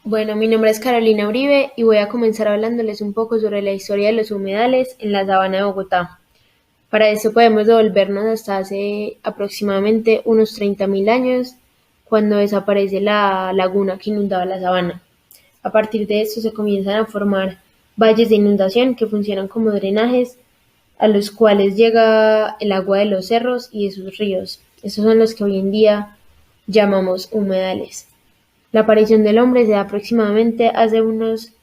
Bueno, mi nombre es Carolina Uribe y voy a comenzar hablándoles un poco sobre la historia de los humedales en la sabana de Bogotá. Para eso podemos devolvernos hasta hace aproximadamente unos 30.000 años, cuando desaparece la laguna que inundaba la sabana. A partir de esto se comienzan a formar valles de inundación que funcionan como drenajes a los cuales llega el agua de los cerros y de sus ríos. Esos son los que hoy en día llamamos humedales. La aparición del hombre se da aproximadamente hace unos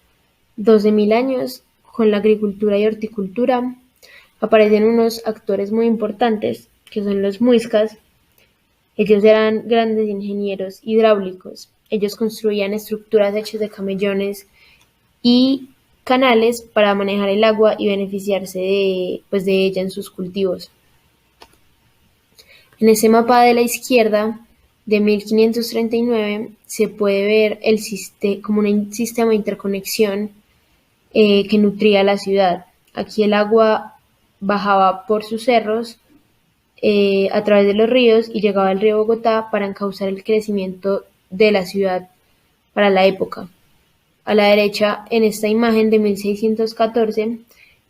12.000 años. Con la agricultura y horticultura aparecen unos actores muy importantes, que son los muiscas. Ellos eran grandes ingenieros hidráulicos. Ellos construían estructuras hechas de camellones y canales para manejar el agua y beneficiarse de ella en sus cultivos. En ese mapa de la izquierda de 1539 se puede ver como un sistema de interconexión que nutría la ciudad. Aquí el agua bajaba por sus cerros a través de los ríos y llegaba al río Bogotá para encauzar el crecimiento de la ciudad para la época. A la derecha, en esta imagen de 1614,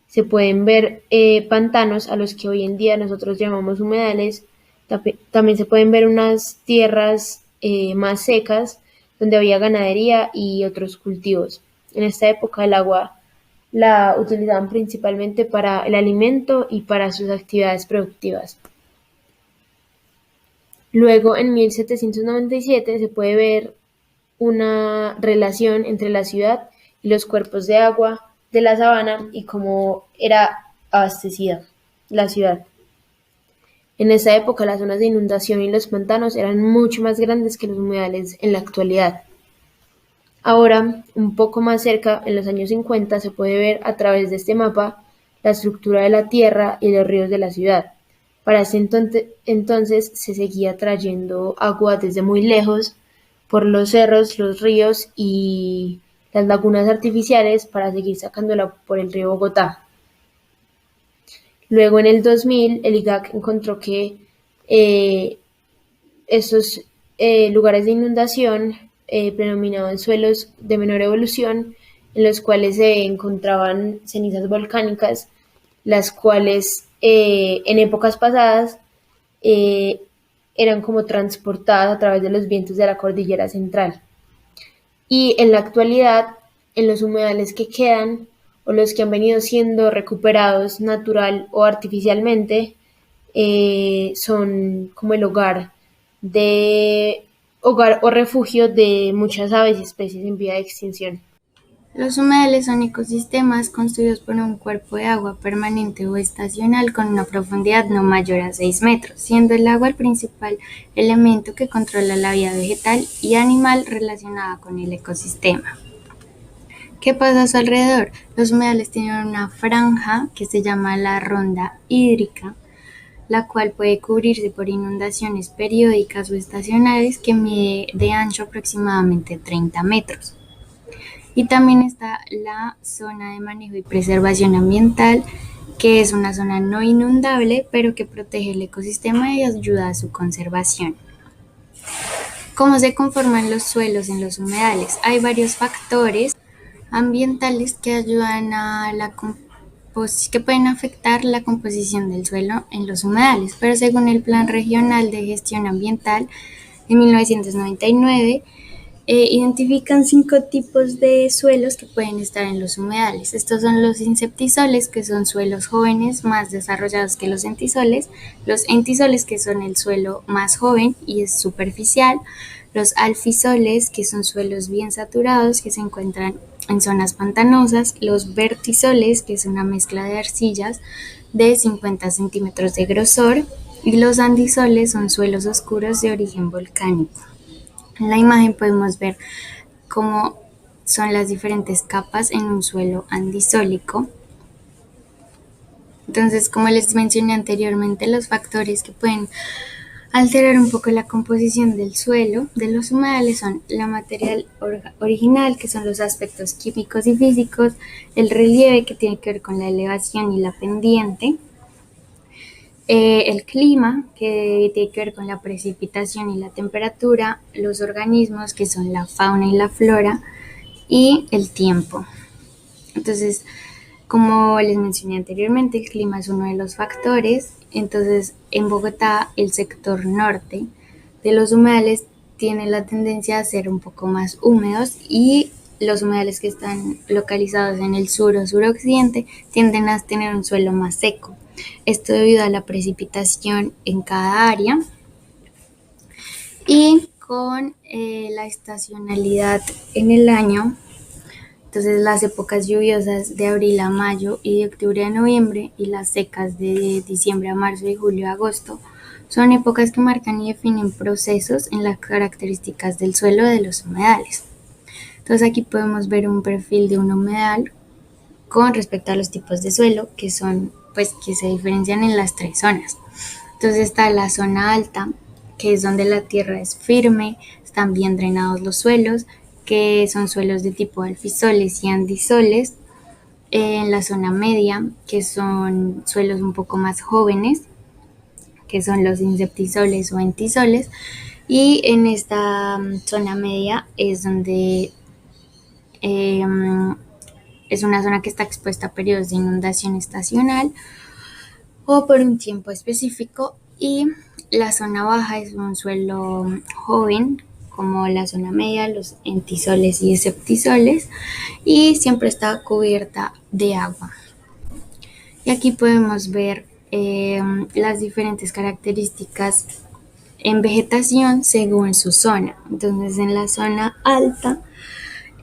se pueden ver pantanos a los que hoy en día nosotros llamamos humedales. También se pueden ver unas tierras más secas donde había ganadería y otros cultivos. En esta época el agua la utilizaban principalmente para el alimento y para sus actividades productivas. Luego, en 1797, se puede ver una relación entre la ciudad y los cuerpos de agua de la sabana y cómo era abastecida la ciudad. En esa época las zonas de inundación y los pantanos eran mucho más grandes que los humedales en la actualidad. Ahora, un poco más cerca, en los años 50, se puede ver a través de este mapa la estructura de la tierra y los ríos de la ciudad. Para ese entonces se seguía trayendo agua desde muy lejos por los cerros, los ríos y las lagunas artificiales para seguir sacándola por el río Bogotá. Luego en el 2000 el IGAC encontró que eh, esos lugares de inundación predominaban suelos de menor evolución en los cuales se encontraban cenizas volcánicas, las cuales en épocas pasadas eh, eran como transportadas a través de los vientos de la cordillera central. Y en la actualidad, en los humedales que quedan o los que han venido siendo recuperados natural o artificialmente, son como el hogar o refugio de muchas aves y especies en vía de extinción. Los humedales son ecosistemas construidos por un cuerpo de agua permanente o estacional con una profundidad no mayor a 6 metros, siendo el agua el principal elemento que controla la vida vegetal y animal relacionada con el ecosistema. ¿Qué pasa a su alrededor? Los humedales tienen una franja que se llama la ronda hídrica, la cual puede cubrirse por inundaciones periódicas o estacionales que mide de ancho aproximadamente 30 metros. Y también está la zona de manejo y preservación ambiental, que es una zona no inundable, pero que protege el ecosistema y ayuda a su conservación. ¿Cómo se conforman los suelos en los humedales? Hay varios factores ambientales que ayudan a que pueden afectar la composición del suelo en los humedales, pero según el Plan Regional de Gestión Ambiental de 1999, identifican 5 tipos de suelos que pueden estar en los humedales. Estos son los inceptisoles, que son suelos jóvenes más desarrollados que los entisoles, los entisoles, que son el suelo más joven y es superficial, los alfisoles, que son suelos bien saturados que se encuentran en zonas pantanosas, los vertisoles, que es una mezcla de arcillas de 50 centímetros de grosor, y los andisoles son suelos oscuros de origen volcánico. En la imagen podemos ver cómo son las diferentes capas en un suelo andisólico. Entonces, como les mencioné anteriormente, los factores que pueden alterar un poco la composición del suelo de los humedales son la material original, que son los aspectos químicos y físicos, el relieve, que tiene que ver con la elevación y la pendiente, el clima, que tiene que ver con la precipitación y la temperatura, los organismos, que son la fauna y la flora, y el tiempo. Entonces, como les mencioné anteriormente, el clima es uno de los factores. Entonces, en Bogotá, el sector norte de los humedales tiene la tendencia a ser un poco más húmedos y los humedales que están localizados en el sur o suroccidente tienden a tener un suelo más seco. Esto debido a la precipitación en cada área y con la estacionalidad en el año. Entonces las épocas lluviosas de abril a mayo y de octubre a noviembre y las secas de diciembre a marzo y julio a agosto son épocas que marcan y definen procesos en las características del suelo de los humedales. Entonces aquí podemos ver un perfil de un humedal con respecto a los tipos de suelo que son, pues, que se diferencian en las tres zonas. Entonces está la zona alta, que es donde la tierra es firme, están bien drenados los suelos, que son suelos de tipo alfisoles y andisoles. En la zona media, que son suelos un poco más jóvenes, que son los insectisoles o entisoles. Y en esta zona media es donde eh, es una zona que está expuesta a periodos de inundación estacional o por un tiempo específico, y la zona baja es un suelo joven como la zona media, los entisoles y septisoles, y siempre está cubierta de agua. Y aquí podemos ver las diferentes características en vegetación según su zona. Entonces en la zona alta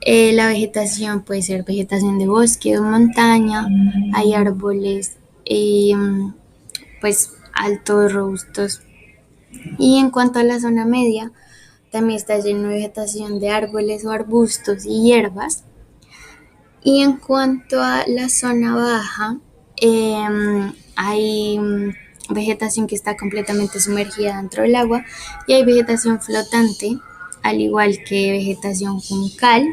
la vegetación puede ser vegetación de bosque o montaña, hay árboles pues altos, robustos. Y en cuanto a la zona media, también está lleno de vegetación de árboles o arbustos y hierbas. Y en cuanto a la zona baja, hay vegetación que está completamente sumergida dentro del agua y hay vegetación flotante, al igual que vegetación juncal.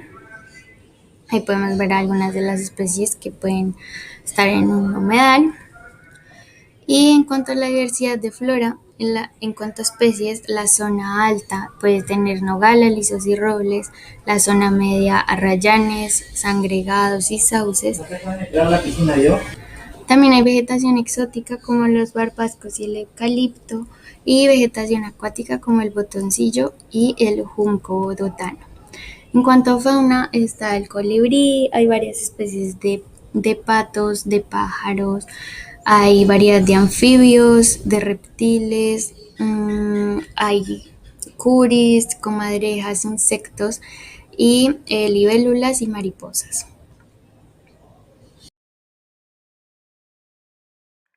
Ahí podemos ver algunas de las especies que pueden estar en un humedal. Y en cuanto a la diversidad de flora, en cuanto a especies, la zona alta puede tener nogal, alisos y robles, la zona media arrayanes, sangregados y sauces. También hay vegetación exótica como los barbascos y el eucalipto, y vegetación acuática como el botoncillo y el junco dotano. En cuanto a fauna, está el colibrí, hay varias especies de patos, de pájaros, hay variedad de anfibios, de reptiles, hay curis, comadrejas, insectos y libélulas y mariposas.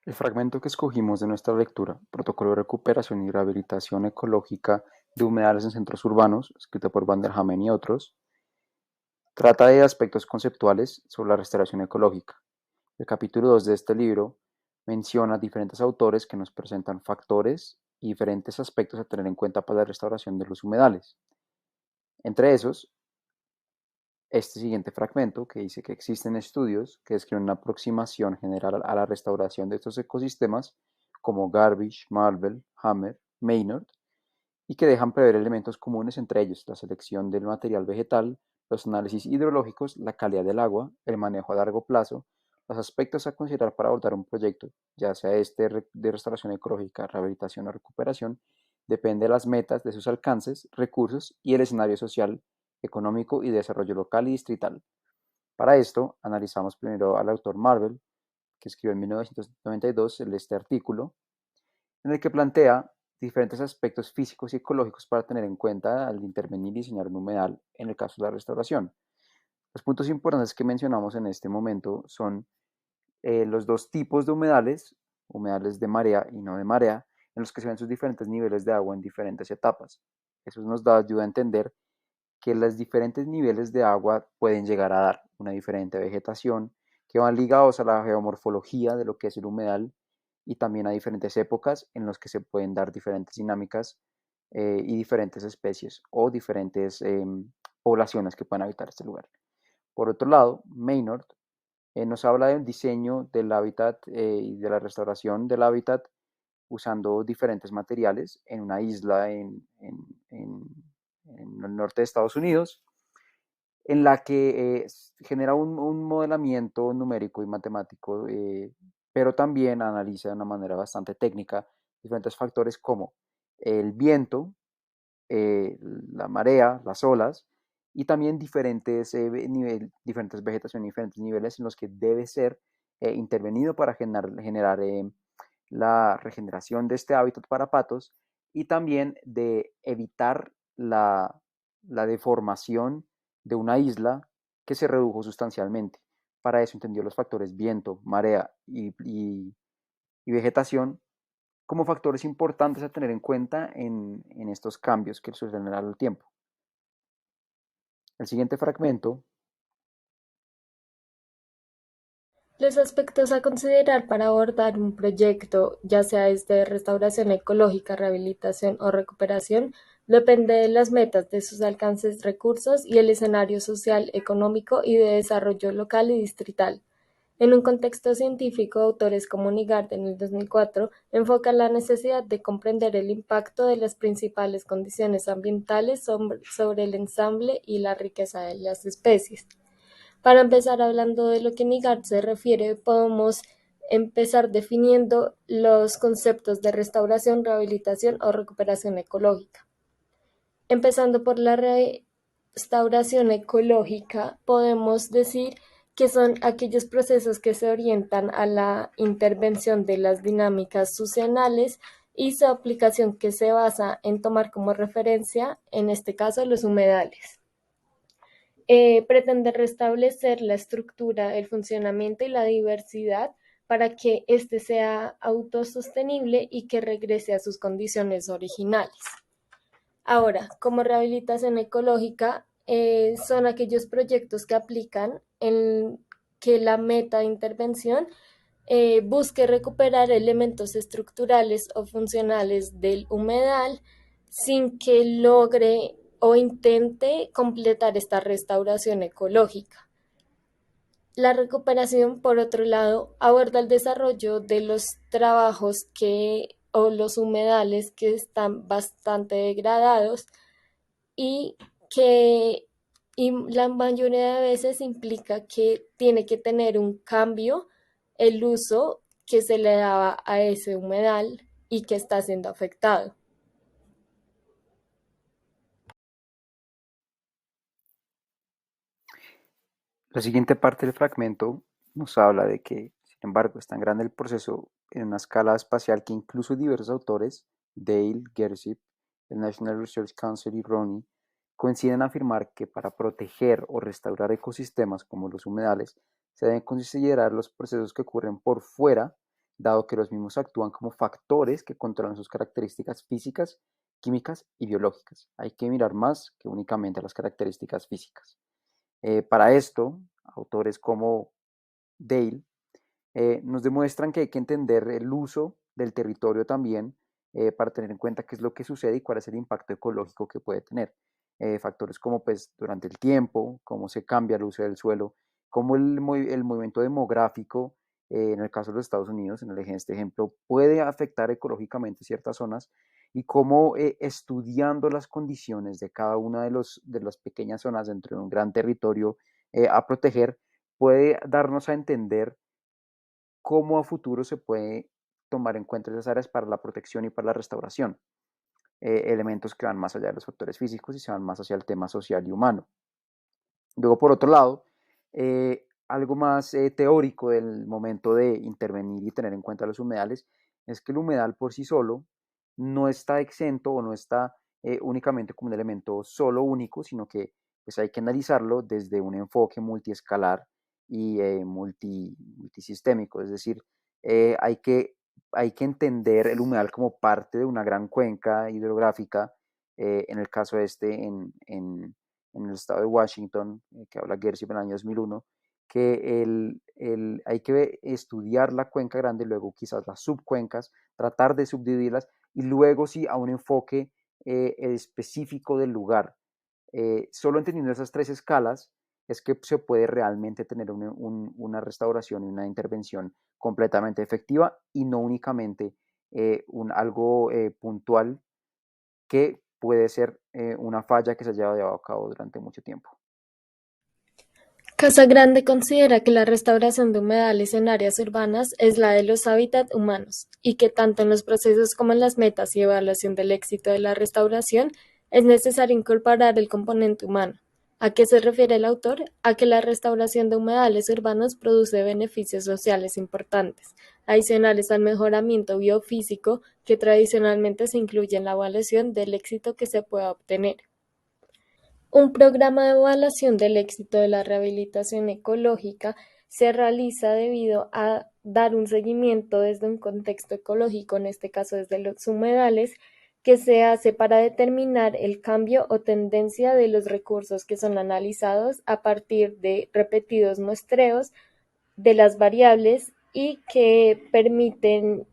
El fragmento que escogimos de nuestra lectura, Protocolo de Recuperación y Rehabilitación Ecológica de Humedales en Centros Urbanos, escrito por Van der Hamen y otros, trata de aspectos conceptuales sobre la restauración ecológica. El capítulo 2 de este libro menciona diferentes autores que nos presentan factores y diferentes aspectos a tener en cuenta para la restauración de los humedales. Entre esos, este siguiente fragmento que dice que existen estudios que describen una aproximación general a la restauración de estos ecosistemas como Garbage, Marvel, Hammer, Maynard, y que dejan prever elementos comunes entre ellos: la selección del material vegetal, los análisis hidrológicos, la calidad del agua, el manejo a largo plazo, los aspectos a considerar para abordar un proyecto, ya sea este de restauración ecológica, rehabilitación o recuperación, depende de las metas, de sus alcances, recursos y el escenario social, económico y desarrollo local y distrital. Para esto, analizamos primero al autor Marvel, que escribió en 1992 este artículo, en el que plantea diferentes aspectos físicos y ecológicos para tener en cuenta al intervenir y diseñar un humedal en el caso de la restauración. Los puntos importantes que mencionamos en este momento son los dos tipos de humedales, humedales de marea y no de marea, en los que se ven sus diferentes niveles de agua en diferentes etapas. Eso nos da ayuda a entender que los diferentes niveles de agua pueden llegar a dar una diferente vegetación, que van ligados a la geomorfología de lo que es el humedal y también a diferentes épocas en las que se pueden dar diferentes dinámicas y diferentes especies o diferentes poblaciones que pueden habitar este lugar. Por otro lado, Maynard nos habla del diseño del hábitat y de la restauración del hábitat usando diferentes materiales en una isla en el norte de Estados Unidos, en la que genera un modelamiento numérico y matemático, pero también analiza de una manera bastante técnica diferentes factores como el viento, la marea, las olas, y también diferentes vegetación y diferentes niveles en los que debe ser intervenido para generar la regeneración de este hábitat para patos y también de evitar la deformación de una isla que se redujo sustancialmente. Para eso entendió los factores viento, marea y vegetación como factores importantes a tener en cuenta en estos cambios que suceden a lo largo del tiempo. El siguiente fragmento. Los aspectos a considerar para abordar un proyecto, ya sea de restauración ecológica, rehabilitación o recuperación, depende de las metas, de sus alcances, recursos y el escenario social, económico y de desarrollo local y distrital. En un contexto científico, autores como Nygard en el 2004 enfocan la necesidad de comprender el impacto de las principales condiciones ambientales sobre el ensamble y la riqueza de las especies. Para empezar hablando de lo que Nygard se refiere, podemos empezar definiendo los conceptos de restauración, rehabilitación o recuperación ecológica. Empezando por la restauración ecológica, podemos decir que son aquellos procesos que se orientan a la intervención de las dinámicas succionales y su aplicación que se basa en tomar como referencia, en este caso, los humedales. Pretende restablecer la estructura, el funcionamiento y la diversidad para que éste sea autosostenible y que regrese a sus condiciones originales. Ahora, como rehabilitación ecológica, son aquellos proyectos que aplican en que la meta de intervención busque recuperar elementos estructurales o funcionales del humedal sin que logre o intente completar esta restauración ecológica. La recuperación, por otro lado, aborda el desarrollo de los trabajos o los humedales que están bastante degradados y que la mayoría de veces implica que tiene que tener un cambio el uso que se le daba a ese humedal y que está siendo afectado. La siguiente parte del fragmento nos habla de que, sin embargo, es tan grande el proceso en una escala espacial que incluso diversos autores, Dale, Gersip, el National Research Council y Ronnie, coinciden en afirmar que para proteger o restaurar ecosistemas como los humedales, se deben considerar los procesos que ocurren por fuera, dado que los mismos actúan como factores que controlan sus características físicas, químicas y biológicas. Hay que mirar más que únicamente las características físicas. Para esto, autores como Dale nos demuestran que hay que entender el uso del territorio también para tener en cuenta qué es lo que sucede y cuál es el impacto ecológico que puede tener. Factores como pues durante el tiempo, cómo se cambia el uso del suelo, cómo el movimiento demográfico, en el caso de los Estados Unidos, en este ejemplo, puede afectar ecológicamente ciertas zonas y cómo estudiando las condiciones de cada una de las pequeñas zonas dentro de un gran territorio a proteger, puede darnos a entender cómo a futuro se puede tomar en cuenta esas áreas para la protección y para la restauración. Elementos que van más allá de los factores físicos y se van más hacia el tema social y humano. Luego, por otro lado, algo más teórico del momento de intervenir y tener en cuenta los humedales es que el humedal por sí solo no está exento o no está únicamente como un elemento solo único, sino que pues hay que analizarlo desde un enfoque multiescalar y multisistémico, es decir, eh, hay, que, hay que entender el humedal como parte de una gran cuenca hidrográfica, en el caso en el estado de Washington, que habla Gersip en el año 2001, que hay que estudiar la cuenca grande, luego quizás las subcuencas, tratar de subdividirlas y luego sí a un enfoque específico del lugar. Solo entendiendo esas tres escalas es que se puede realmente tener una restauración y una intervención completamente efectiva y no únicamente algo puntual que puede ser una falla que se haya llevado a cabo durante mucho tiempo. Casagrande considera que la restauración de humedales en áreas urbanas es la de los hábitats humanos y que tanto en los procesos como en las metas y evaluación del éxito de la restauración es necesario incorporar el componente humano. ¿A qué se refiere el autor? A que la restauración de humedales urbanos produce beneficios sociales importantes, adicionales al mejoramiento biofísico que tradicionalmente se incluye en la evaluación del éxito que se pueda obtener. Un programa de evaluación del éxito de la rehabilitación ecológica se realiza debido a dar un seguimiento desde un contexto ecológico, en este caso desde los humedales, que se hace para determinar el cambio o tendencia de los recursos que son analizados a partir de repetidos muestreos de las variables y que permiten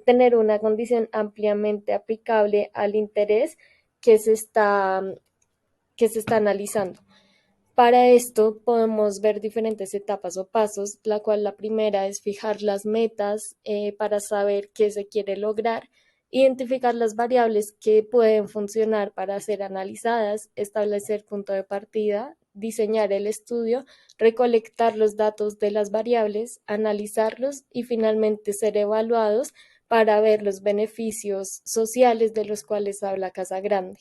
tener una condición ampliamente aplicable al interés que se está analizando. Para esto podemos ver diferentes etapas o pasos, la cual la primera es fijar las metas para saber qué se quiere lograr, identificar las variables que pueden funcionar para ser analizadas, establecer punto de partida, diseñar el estudio, recolectar los datos de las variables, analizarlos y finalmente ser evaluados para ver los beneficios sociales de los cuales habla Casagrande.